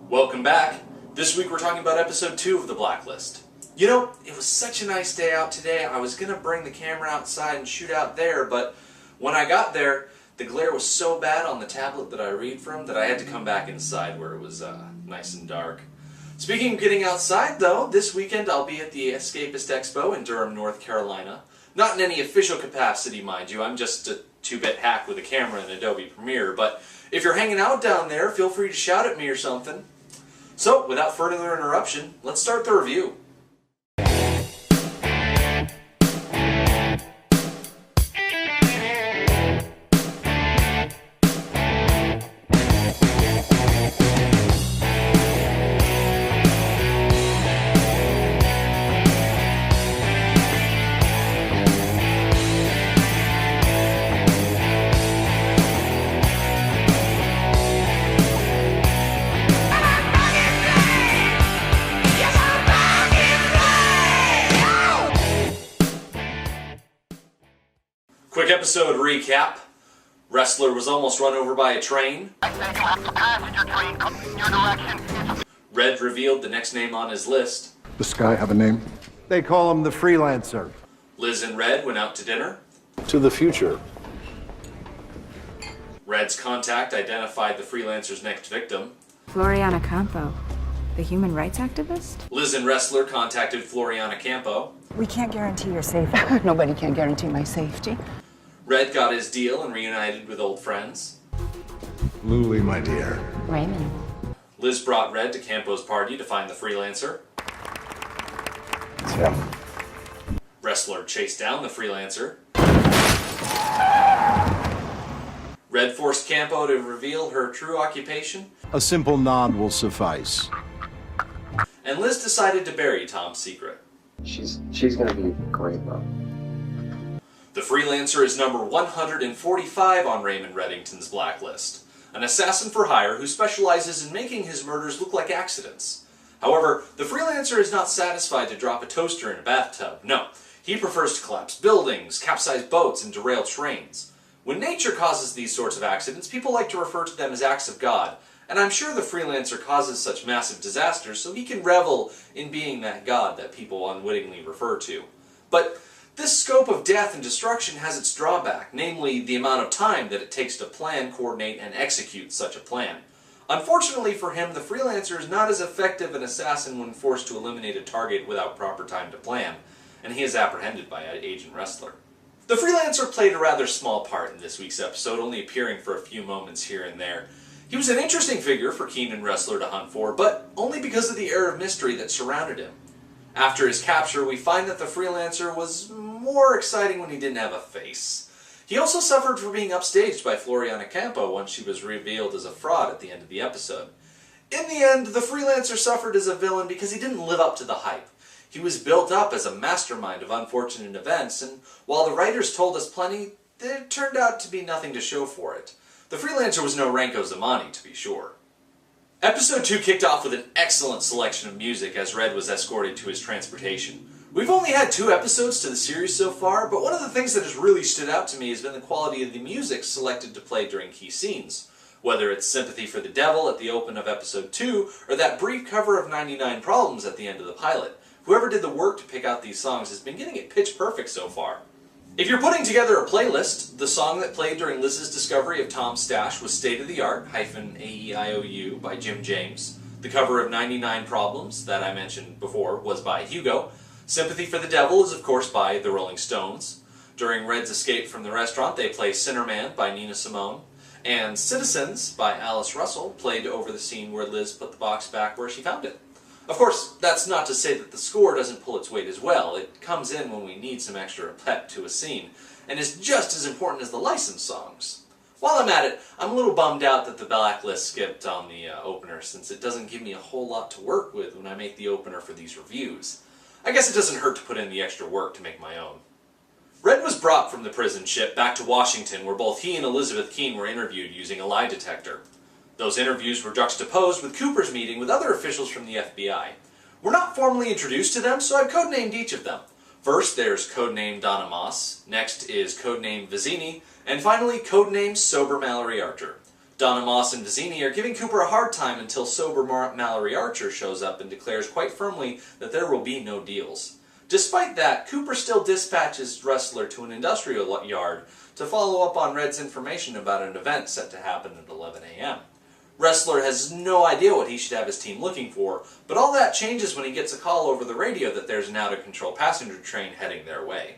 Welcome back. This week we're talking about episode 2 of The Blacklist. You know, it was such a nice day out today. I was going to bring the camera outside and shoot out there, but when I got there, the glare was so bad on the tablet that I read from that I had to come back inside where it was nice and dark. Speaking of getting outside, though, this weekend I'll be at the Escapist Expo in Durham, North Carolina. Not in any official capacity, mind you. I'm just a 2-bit hack with a camera and Adobe Premiere, but if you're hanging out down there, feel free to shout at me or something. So, without further interruption, let's start the review. Quick episode recap. Wrestler was almost run over by a train. Red revealed the next name on his list. Does Sky have a name? They call him the Freelancer. Liz and Red went out to dinner. To the future. Red's contact identified the Freelancer's next victim. Floriana Campo, the human rights activist? Liz and Wrestler contacted Floriana Campo. We can't guarantee your safety. Nobody can guarantee my safety. Red got his deal and reunited with old friends. Luli, my dear. Raymond. Liz brought Red to Campo's party to find the Freelancer. It's him. Wrestler chased down the Freelancer. Red forced Campo to reveal her true occupation. A simple nod will suffice. And Liz decided to bury Tom's secret. She's gonna be great, though. The Freelancer is number 145 on Raymond Reddington's Blacklist, an assassin for hire who specializes in making his murders look like accidents. However, the Freelancer is not satisfied to drop a toaster in a bathtub. No, he prefers to collapse buildings, capsize boats, and derail trains. When nature causes these sorts of accidents, people like to refer to them as acts of God, and I'm sure the Freelancer causes such massive disasters so he can revel in being that God that people unwittingly refer to. But this scope of death and destruction has its drawback, namely the amount of time that it takes to plan, coordinate, and execute such a plan. Unfortunately for him, the Freelancer is not as effective an assassin when forced to eliminate a target without proper time to plan, and he is apprehended by Agent Wrestler. The Freelancer played a rather small part in this week's episode, only appearing for a few moments here and there. He was an interesting figure for Keen and Wrestler to hunt for, but only because of the air of mystery that surrounded him. After his capture, we find that the Freelancer was more exciting when he didn't have a face. He also suffered for being upstaged by Floriana Campo once she was revealed as a fraud at the end of the episode. In the end, the Freelancer suffered as a villain because he didn't live up to the hype. He was built up as a mastermind of unfortunate events, and while the writers told us plenty, there turned out to be nothing to show for it. The Freelancer was no Ranko Zamani, to be sure. Episode 2 kicked off with an excellent selection of music as Red was escorted to his transportation. We've only had 2 episodes to the series so far, but one of the things that has really stood out to me has been the quality of the music selected to play during key scenes. Whether it's Sympathy for the Devil at the open of episode 2, or that brief cover of 99 Problems at the end of the pilot, whoever did the work to pick out these songs has been getting it pitch perfect so far. If you're putting together a playlist, the song that played during Liz's discovery of Tom's stash was State of the Art -AEIOU by Jim James. The cover of 99 Problems, that I mentioned before, was by Hugo. Sympathy for the Devil is of course by the Rolling Stones. During Red's escape from the restaurant, they play Sinner Man by Nina Simone. And Citizens by Alice Russell played over the scene where Liz put the box back where she found it. Of course, that's not to say that the score doesn't pull its weight as well. It comes in when we need some extra pep to a scene, and is just as important as the licensed songs. While I'm at it, I'm a little bummed out that the Blacklist skipped on the opener, since it doesn't give me a whole lot to work with when I make the opener for these reviews. I guess it doesn't hurt to put in the extra work to make my own. Red was brought from the prison ship back to Washington, where both he and Elizabeth Keene were interviewed using a lie detector. Those interviews were juxtaposed with Cooper's meeting with other officials from the FBI. We're not formally introduced to them, so I've codenamed each of them. First, there's codename Donna Moss, next is codename Vizzini, and finally codename Sober Mallory Archer. Donna Moss and Vizzini are giving Cooper a hard time until sober Mallory Archer shows up and declares quite firmly that there will be no deals. Despite that, Cooper still dispatches Ressler to an industrial yard to follow up on Red's information about an event set to happen at 11 a.m. Ressler has no idea what he should have his team looking for, but all that changes when he gets a call over the radio that there's an out-of-control passenger train heading their way.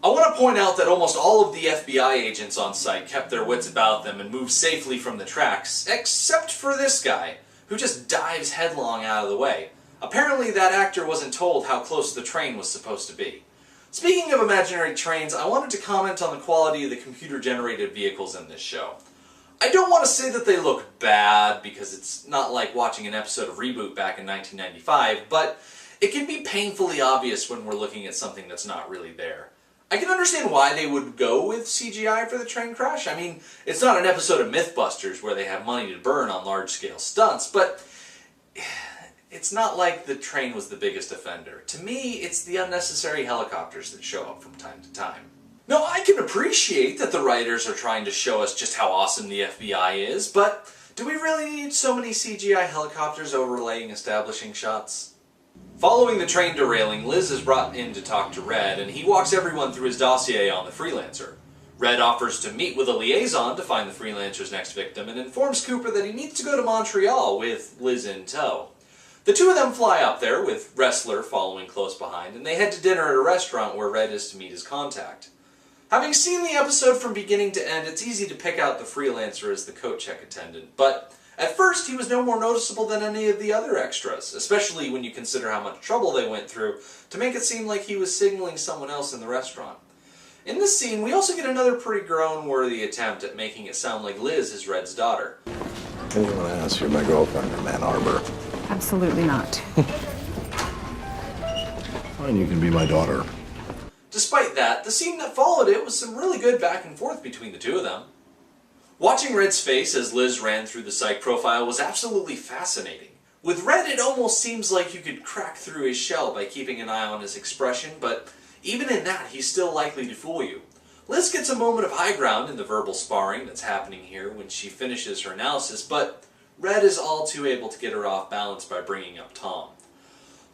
I want to point out that almost all of the FBI agents on site kept their wits about them and moved safely from the tracks, except for this guy, who just dives headlong out of the way. Apparently that actor wasn't told how close the train was supposed to be. Speaking of imaginary trains, I wanted to comment on the quality of the computer-generated vehicles in this show. I don't want to say that they look bad, because it's not like watching an episode of Reboot back in 1995, but it can be painfully obvious when we're looking at something that's not really there. I can understand why they would go with CGI for the train crash. I mean, it's not an episode of Mythbusters where they have money to burn on large-scale stunts, but it's not like the train was the biggest offender. To me, it's the unnecessary helicopters that show up from time to time. Now, I can appreciate that the writers are trying to show us just how awesome the FBI is, but do we really need so many CGI helicopters overlaying establishing shots? Following the train derailing, Liz is brought in to talk to Red, and he walks everyone through his dossier on the Freelancer. Red offers to meet with a liaison to find the Freelancer's next victim, and informs Cooper that he needs to go to Montreal with Liz in tow. The two of them fly up there, with Ressler following close behind, and they head to dinner at a restaurant where Red is to meet his contact. Having seen the episode from beginning to end, it's easy to pick out the Freelancer as the coat check attendant, but at first he was no more noticeable than any of the other extras, especially when you consider how much trouble they went through to make it seem like he was signaling someone else in the restaurant. In this scene, we also get another pretty groan-worthy attempt at making it sound like Liz is Red's daughter. Anyone asks, you're my girlfriend from Ann Arbor. Absolutely not. Fine, you can be my daughter. Despite that, the scene that followed it was some really good back and forth between the two of them. Watching Red's face as Liz ran through the psych profile was absolutely fascinating. With Red, it almost seems like you could crack through his shell by keeping an eye on his expression, but even in that, he's still likely to fool you. Liz gets a moment of high ground in the verbal sparring that's happening here when she finishes her analysis, but Red is all too able to get her off balance by bringing up Tom.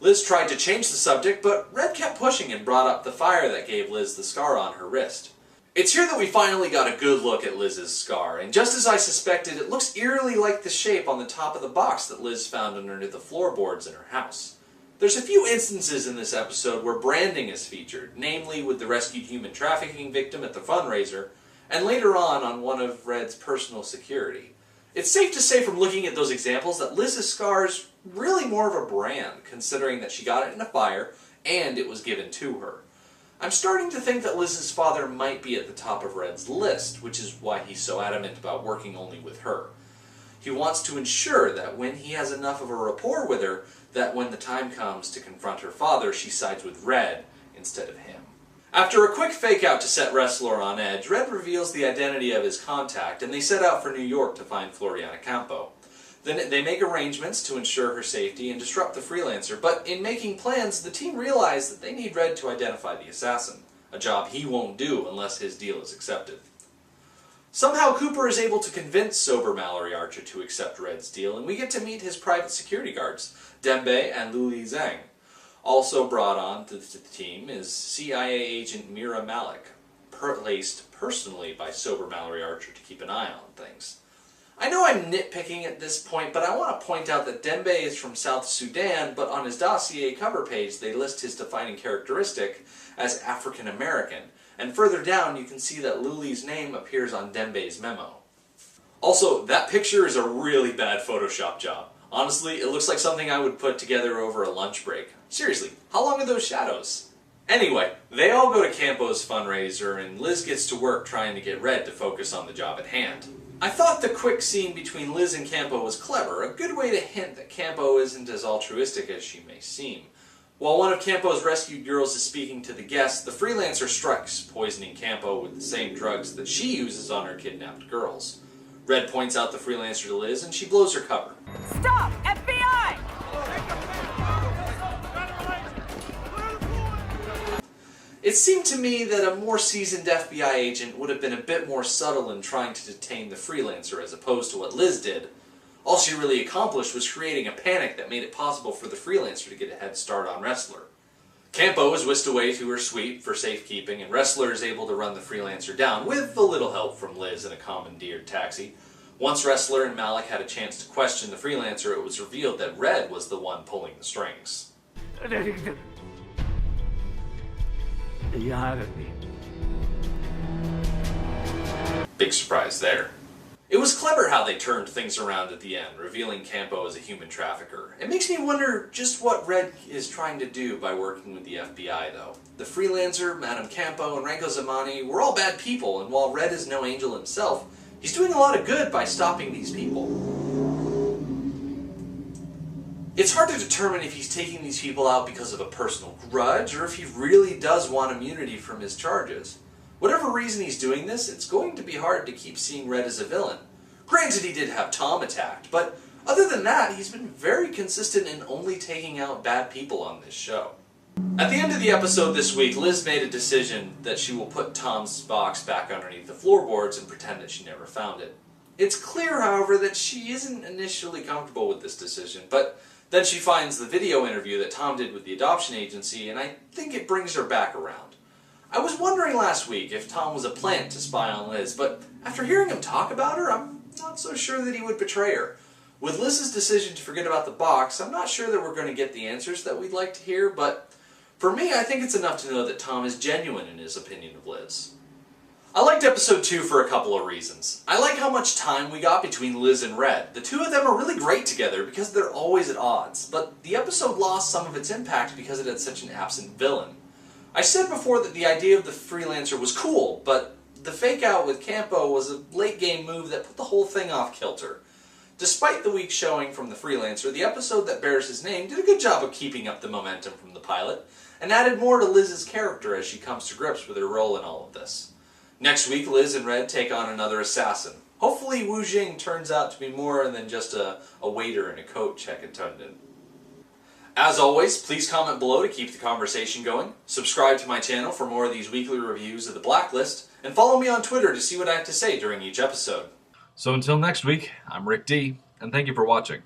Liz tried to change the subject, but Red kept pushing and brought up the fire that gave Liz the scar on her wrist. It's here that we finally got a good look at Liz's scar, and just as I suspected, it looks eerily like the shape on the top of the box that Liz found underneath the floorboards in her house. There's a few instances in this episode where branding is featured, namely with the rescued human trafficking victim at the fundraiser, and later on one of Red's personal security. It's safe to say from looking at those examples that Liz's scar is really more of a brand, considering that she got it in a fire and it was given to her. I'm starting to think that Liz's father might be at the top of Red's list, which is why he's so adamant about working only with her. He wants to ensure that when he has enough of a rapport with her, that when the time comes to confront her father, she sides with Red instead of him. After a quick fake-out to set Ressler on edge, Red reveals the identity of his contact, and they set out for New York to find Floriana Campo. Then they make arrangements to ensure her safety and disrupt the Freelancer, but in making plans, the team realize that they need Red to identify the assassin, a job he won't do unless his deal is accepted. Somehow Cooper is able to convince sober Mallory Archer to accept Red's deal, and we get to meet his private security guards, Dembe and Luli Zhang. Also brought on to the team is CIA agent Meera Malik, placed personally by sober Mallory Archer to keep an eye on things. I know I'm nitpicking at this point, but I want to point out that Dembe is from South Sudan, but on his dossier cover page they list his defining characteristic as African American, and further down you can see that Luli's name appears on Dembe's memo. Also, that picture is a really bad Photoshop job. Honestly, it looks like something I would put together over a lunch break. Seriously, how long are those shadows? Anyway, they all go to Campo's fundraiser, and Liz gets to work trying to get Red to focus on the job at hand. I thought the quick scene between Liz and Campo was clever, a good way to hint that Campo isn't as altruistic as she may seem. While one of Campo's rescued girls is speaking to the guests, the Freelancer strikes, poisoning Campo with the same drugs that she uses on her kidnapped girls. Red points out the Freelancer to Liz, and she blows her cover. Stop! FBI! It seemed to me that a more seasoned FBI agent would have been a bit more subtle in trying to detain the Freelancer as opposed to what Liz did. All she really accomplished was creating a panic that made it possible for the Freelancer to get a head start on Wrestler. Campo is whisked away to her suite for safekeeping, and Wrestler is able to run the Freelancer down with a little help from Liz in a commandeered taxi. Once Wrestler and Malik had a chance to question the Freelancer, it was revealed that Red was the one pulling the strings. Big surprise there. It was clever how they turned things around at the end, revealing Campo as a human trafficker. It makes me wonder just what Red is trying to do by working with the FBI, though. The Freelancer, Madame Campo, and Ranko Zamani were all bad people, and while Red is no angel himself, he's doing a lot of good by stopping these people. It's hard to determine if he's taking these people out because of a personal grudge, or if he really does want immunity from his charges. Whatever reason he's doing this, it's going to be hard to keep seeing Red as a villain. Granted, he did have Tom attacked, but other than that, he's been very consistent in only taking out bad people on this show. At the end of the episode this week, Liz made a decision that she will put Tom's box back underneath the floorboards and pretend that she never found it. It's clear, however, that she isn't initially comfortable with this decision, but then she finds the video interview that Tom did with the adoption agency, and I think it brings her back around. I was wondering last week if Tom was a plant to spy on Liz, but after hearing him talk about her, I'm not so sure that he would betray her. With Liz's decision to forget about the box, I'm not sure that we're going to get the answers that we'd like to hear, but for me, I think it's enough to know that Tom is genuine in his opinion of Liz. I liked episode 2 for a couple of reasons. I like how much time we got between Liz and Red. The two of them are really great together because they're always at odds, but the episode lost some of its impact because it had such an absent villain. I said before that the idea of the Freelancer was cool, but the fake-out with Campo was a late-game move that put the whole thing off kilter. Despite the weak showing from the Freelancer, the episode that bears his name did a good job of keeping up the momentum from the pilot, and added more to Liz's character as she comes to grips with her role in all of this. Next week, Liz and Red take on another assassin. Hopefully Wu Jing turns out to be more than just a waiter in a coat check attendant. As always, please comment below to keep the conversation going, subscribe to my channel for more of these weekly reviews of the Blacklist, and follow me on Twitter to see what I have to say during each episode. So until next week, I'm Rick D, and thank you for watching.